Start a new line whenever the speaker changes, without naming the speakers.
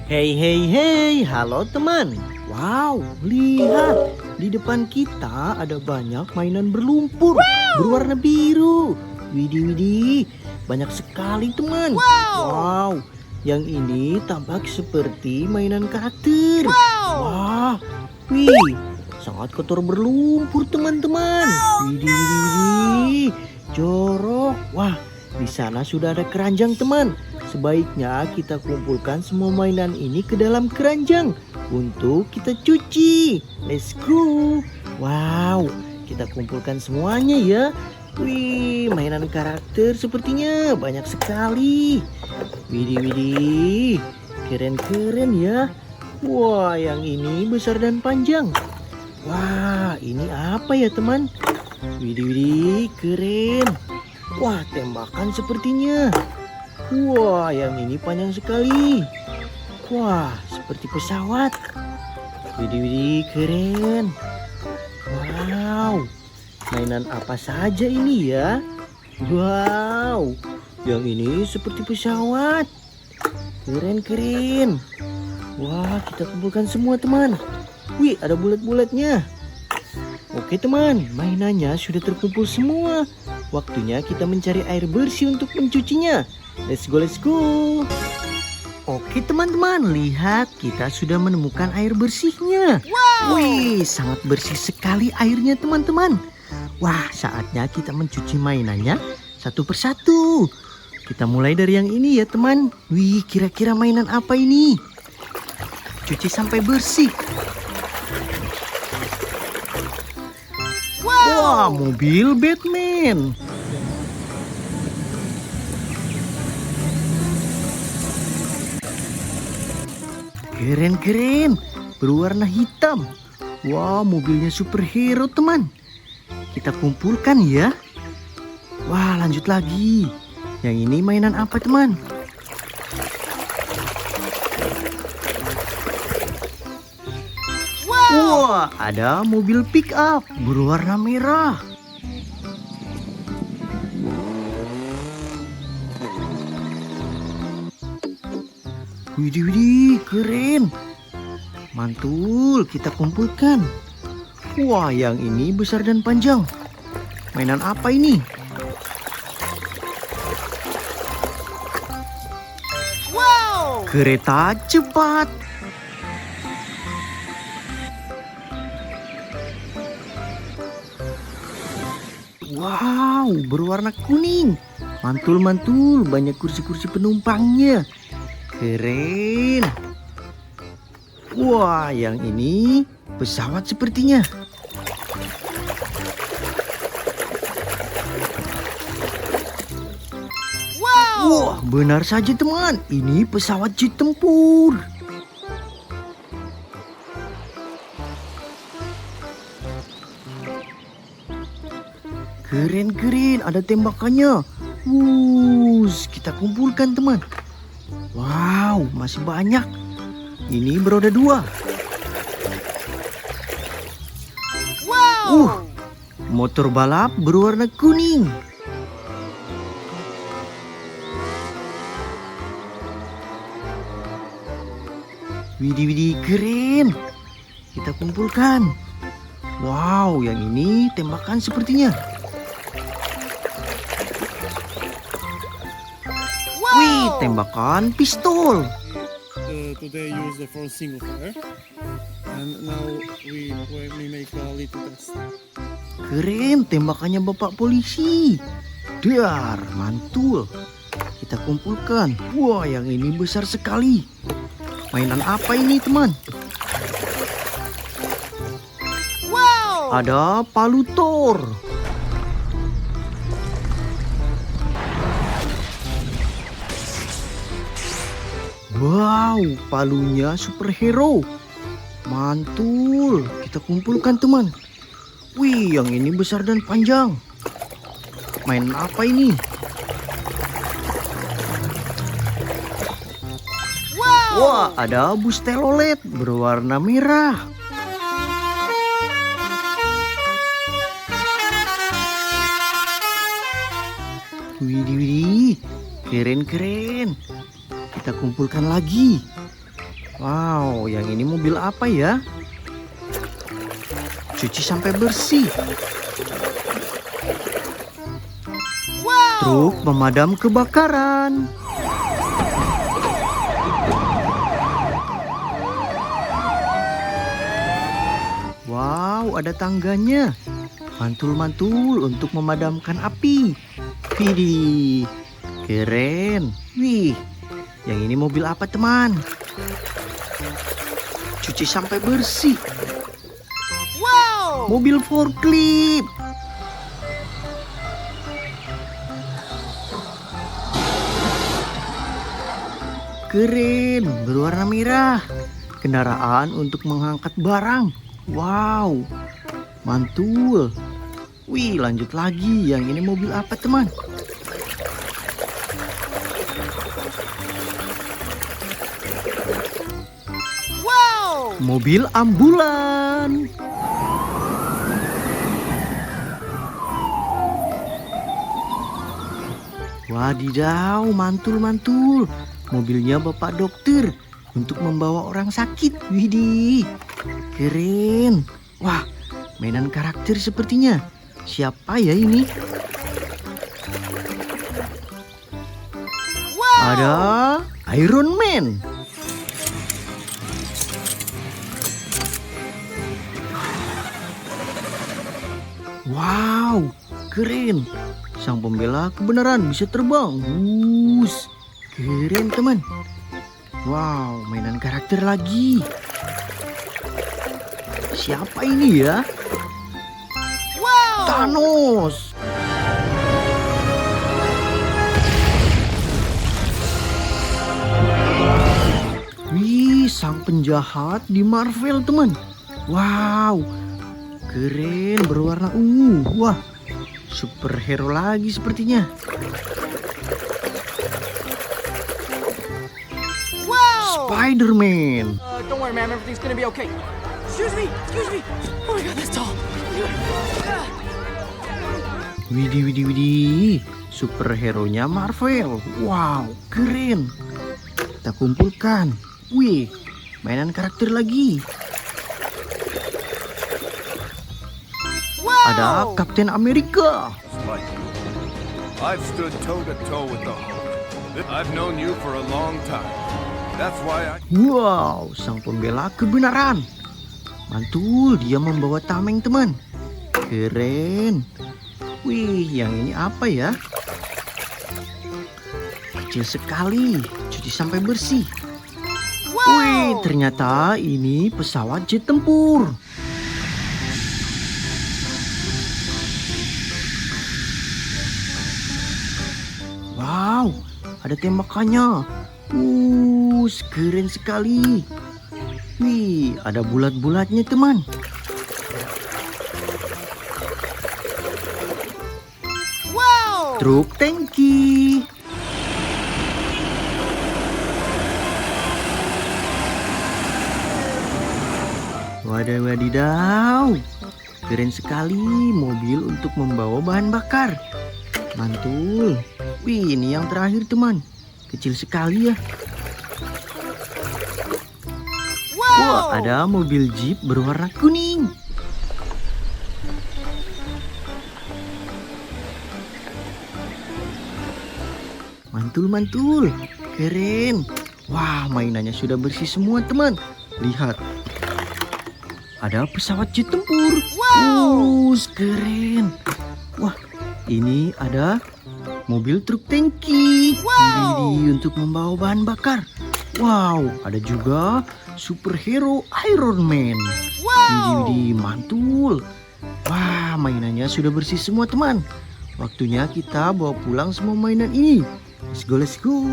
Hei, hei, hei, halo teman. Wow, lihat. Di depan kita ada banyak mainan berlumpur berwarna biru. Widih, widih, banyak sekali teman. Wow, yang ini tampak seperti mainan karakter. Wah, wih, sangat kotor berlumpur teman-teman. Widih, widih, widih, jorok. Wah, di sana sudah ada keranjang teman. Sebaiknya kita kumpulkan semua mainan ini ke dalam keranjang untuk kita cuci. Let's go. Wow, kita kumpulkan semuanya ya. Wih, mainan karakter sepertinya banyak sekali. Widih, widih, keren-keren ya. Wah, yang ini besar dan panjang. Wah, ini apa ya teman? Widih, widih, keren. Wah, tembakan sepertinya. Wah, yang ini panjang sekali. Wah, seperti pesawat. Widih, widih, keren. Wow, mainan apa saja ini ya? Wow, yang ini seperti pesawat. Keren, keren. Wah, kita kumpulkan semua teman. Wih, ada bulat-bulatnya. Oke teman, mainannya sudah terkumpul semua. Waktunya kita mencari air bersih untuk mencucinya. Let's go, let's go. Oke teman-teman, lihat kita sudah menemukan air bersihnya. Wih, sangat bersih sekali airnya teman-teman. Wah, saatnya kita mencuci mainannya satu persatu. Kita mulai dari yang ini ya teman. Wih, kira-kira mainan apa ini? Cuci sampai bersih. Wah, mobil Batman. Keren-keren, berwarna hitam. Wah, mobilnya superhero teman. Kita kumpulkan ya. Wah, lanjut lagi. Yang ini mainan apa teman? Wah, ada mobil pick up berwarna merah. Widih, widih, keren. Mantul, kita kumpulkan. Wah, yang ini besar dan panjang. Mainan apa ini? Kereta cepat. Wow, berwarna kuning. Mantul, mantul, banyak kursi-kursi penumpangnya. Keren. Wah, yang ini pesawat sepertinya. Wah, benar saja teman. Ini pesawat jet tempur. Keren-keren, ada tembakannya. Kita kumpulkan teman. Wow, masih banyak. Ini beroda 2. Motor balap berwarna kuning. Widih, widih, keren. Kita kumpulkan. Wow, yang ini tembakan sepertinya. Wih, tembakan pistol.
Today use the for single fire, and now we make a little test.
Keren, tembakannya bapak polisi. Dar, mantul. Kita kumpulkan. Wah, yang ini besar sekali. Mainan apa ini teman? Ada palu Thor. Wow, palunya superhero. Mantul, kita kumpulkan teman. Wih, yang ini besar dan panjang. Mainan apa ini? Wah, ada bus telolet berwarna merah. Widih, widih, keren-keren. Kita kumpulkan lagi. Wow, yang ini mobil apa ya? Cuci sampai bersih. Truk pemadam kebakaran. Wow, ada tangganya. Mantul-mantul untuk memadamkan api. Widih, keren. Wih, yang ini mobil apa teman? Cuci sampai bersih.
Wow!
Mobil forklift. Keren, berwarna merah. Kendaraan untuk mengangkat barang. Wow, mantul. Wih, lanjut lagi. Yang ini mobil apa teman?
Wow!
Mobil ambulan. Wadidaw, mantul-mantul. Mobilnya bapak dokter untuk membawa orang sakit. Widih, keren. Wah, mainan karakter sepertinya. Siapa ya ini?
Wow!
Ada Iron Man. Wow, keren. Sang pembela kebenaran bisa terbang. Wuss, keren teman. Wow, mainan karakter lagi. Siapa ini ya?
Wow!
Thanos. Wih, sang penjahat di Marvel teman. Wow, keren, berwarna ungu. Wah, superhero lagi sepertinya.
Wow!
Spider-Man.
Don't worry, ma'am. Everything's gonna be okay. Excuse me. Excuse me. Oh my God, that's tall.
Widih, widih, widih. Superhero-nya Marvel. Wow, keren. Kita kumpulkan. Wih, mainan karakter lagi.
Wow!
Ada Kapten Amerika.
Like you. I've stood toe to toe with the Hulk. I've known you for a long time. That's why I...
Wow, sang pembela kebenaran. Mantul, dia membawa tameng teman. Keren. Wih, yang ini apa ya? Kecil sekali, cuci sampai bersih. Wih, ternyata ini pesawat jet tempur. Wow, ada tembakannya. Keren sekali. Wih, ada bulat-bulatnya teman.
Wow!
Truk tangki. Wadidaw. Keren sekali mobil untuk membawa bahan bakar. Mantul. Wih, ini yang terakhir teman. Kecil sekali ya. Wah, ada mobil Jeep berwarna kuning. Mantul-mantul. Keren. Wah, mainannya sudah bersih semua teman. Lihat. Ada pesawat jet tempur.
Wow!
Keren. Wah, ini ada mobil truk tangki.
Wow!
Ini untuk membawa bahan bakar. Wow, ada juga superhero Iron Man.
Wow!
Widih, mantul. Wah, mainannya sudah bersih semua teman. Waktunya kita bawa pulang semua mainan ini. Let's go, let's go.